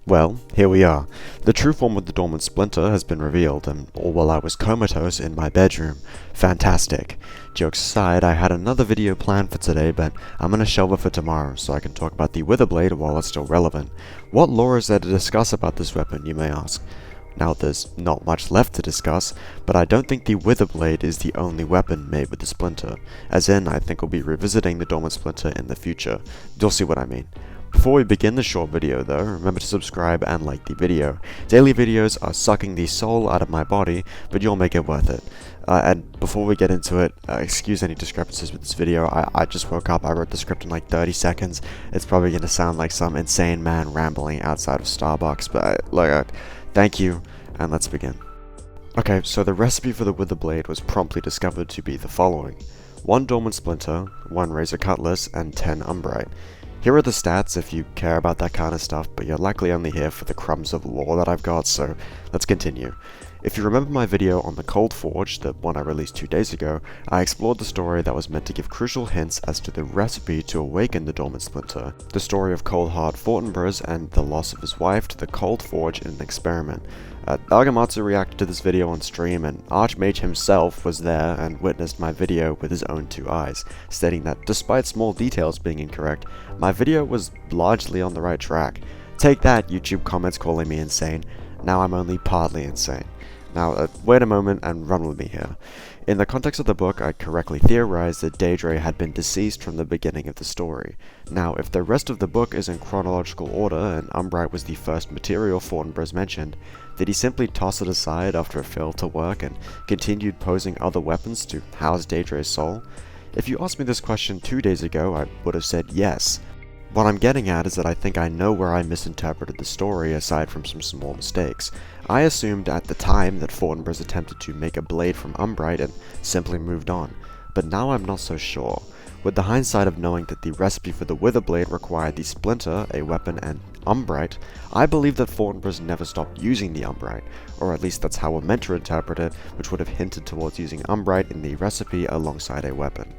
Well, here we are. The true form of the dormant splinter has been revealed, and all while I was comatose in my bedroom. Fantastic. Jokes aside, I had another video planned for today, but I'm gonna shelve it for tomorrow so I can talk about the Witherblade while it's still relevant. What lore is there to discuss about this weapon, you may ask? Now, there's not much left to discuss, but I don't think the Witherblade is the only weapon made with the splinter. As in, I think we'll be revisiting the dormant splinter in the future. You'll see what I mean. Before we begin the short video though, remember to subscribe and like the video. Daily videos are sucking the soul out of my body, but you'll make it worth it. And before we get into it, excuse any discrepancies with this video. I just woke up, I wrote the script in like 30 seconds. It's probably going to sound like some insane man rambling outside of Starbucks, but thank you, and let's begin. Okay, so the recipe for the Witherblade was promptly discovered to be the following. 1 dormant splinter, 1 razor cutlass, and 10 umbrite. Here are the stats if you care about that kind of stuff, but you're likely only here for the crumbs of lore that I've got, so let's continue. If you remember my video on the Cold Forge, the one I released 2 days ago, I explored the story that was meant to give crucial hints as to the recipe to awaken the dormant splinter, the story of Coldheart Fortinbras and the loss of his wife to the Cold Forge in an experiment. Argamatsu reacted to this video on stream, and Archmage himself was there and witnessed my video with his own 2 eyes, stating that despite small details being incorrect, my video was largely on the right track. Take that, YouTube comments calling me insane. Now I'm only partly insane. Now, wait a moment and run with me here. In the context of the book, I correctly theorized that Daedra had been deceased from the beginning of the story. Now, if the rest of the book is in chronological order and Umbrite was the first material Fortinbras mentioned, did he simply toss it aside after it failed to work and continued posing other weapons to house Daedra's soul? If you asked me this question 2 days ago, I would have said yes. What I'm getting at is that I think I know where I misinterpreted the story aside from some small mistakes. I assumed at the time that Fortinbras attempted to make a blade from Umbrite and simply moved on, but now I'm not so sure. With the hindsight of knowing that the recipe for the Witherblade required the splinter, a weapon, and Umbrite, I believe that Fortinbras never stopped using the Umbrite, or at least that's how we're meant to interpret it, which would have hinted towards using Umbrite in the recipe alongside a weapon.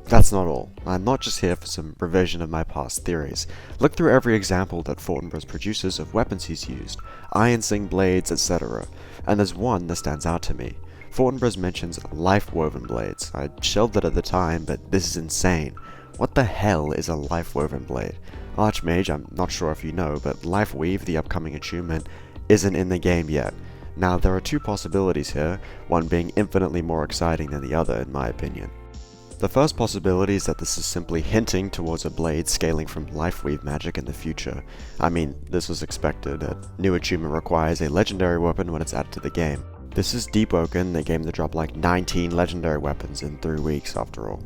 That's not all. I'm not just here for some revision of my past theories. Look through every example that Fortinbras produces of weapons he's used, iron-sing blades, etc. And there's one that stands out to me. Fortinbras mentions life-woven blades. I shelved it at the time, but this is insane. What the hell is a life-woven blade? Archmage, I'm not sure if you know, but Life Weave, the upcoming attunement, isn't in the game yet. Now, there are 2 possibilities here, one being infinitely more exciting than the other in my opinion. The first possibility is that this is simply hinting towards a blade scaling from Lifeweave magic in the future. I mean, this was expected. A new achievement requires a legendary weapon when it's added to the game. This is Deepwoken, the game that dropped like 19 legendary weapons in 3 weeks after all.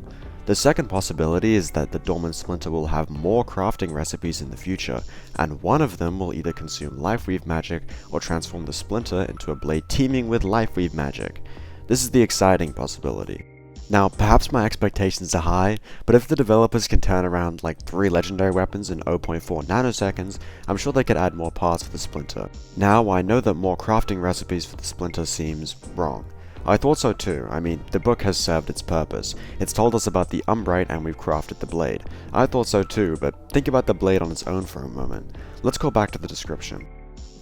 The second possibility is that the dormant splinter will have more crafting recipes in the future, and one of them will either consume Lifeweave magic or transform the splinter into a blade teeming with Lifeweave magic. This is the exciting possibility. Now, perhaps my expectations are high, but if the developers can turn around like 3 legendary weapons in 0.4 nanoseconds, I'm sure they could add more parts for the splinter. Now, I know that more crafting recipes for the splinter seems wrong. I thought so too. I mean, the book has served its purpose. It's told us about the Umbrite and we've crafted the blade. I thought so too, but think about the blade on its own for a moment. Let's go back to the description.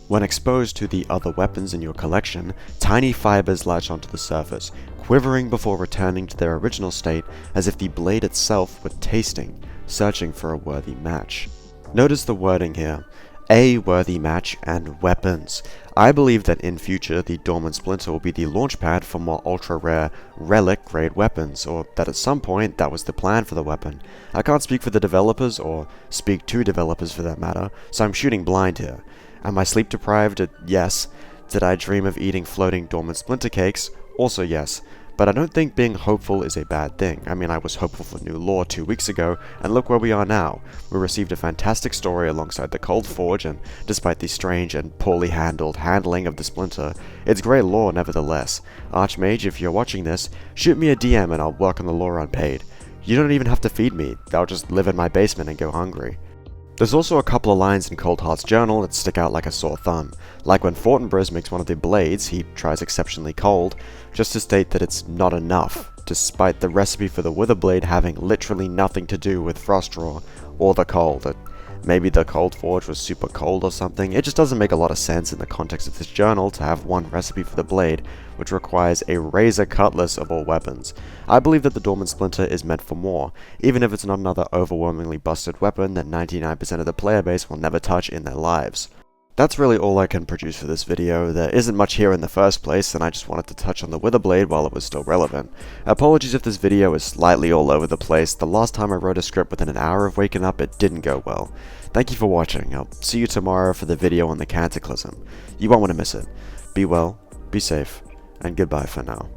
When exposed to the other weapons in your collection, tiny fibers latch onto the surface, quivering before returning to their original state as if the blade itself were tasting, searching for a worthy match. Notice the wording here, a worthy match and weapons. I believe that in future the dormant splinter will be the launchpad for more ultra rare relic grade weapons, or that at some point that was the plan for the weapon. I can't speak for the developers, or speak to developers for that matter, so I'm shooting blind here. Am I sleep deprived? Yes. Did I dream of eating floating dormant splinter cakes? Also yes. But I don't think being hopeful is a bad thing. I mean, I was hopeful for new lore 2 weeks ago, and look where we are now. We received a fantastic story alongside the Cold Forge, and despite the strange and poorly handling of the splinter, it's great lore nevertheless. Archmage, if you're watching this, shoot me a DM and I'll work on the lore unpaid. You don't even have to feed me. I'll just live in my basement and go hungry. There's also a couple of lines in Coldheart's journal that stick out like a sore thumb. Like when Fortinbras makes one of the blades he tries exceptionally cold, just to state that it's not enough, despite the recipe for the Witherblade having literally nothing to do with Frostdraw or the cold. Maybe the Cold Forge was super cold or something. It just doesn't make a lot of sense in the context of this journal to have one recipe for the blade, which requires a razor cutlass of all weapons. I believe that the Dormant Splinter is meant for more, even if it's not another overwhelmingly busted weapon that 99% of the player base will never touch in their lives. That's really all I can produce for this video. There isn't much here in the first place, and I just wanted to touch on the Witherblade while it was still relevant. Apologies if this video is slightly all over the place. The last time I wrote a script within an hour of waking up, it didn't go well. Thank you for watching. I'll see you tomorrow for the video on the Cataclysm. You won't want to miss it. Be well, be safe, and goodbye for now.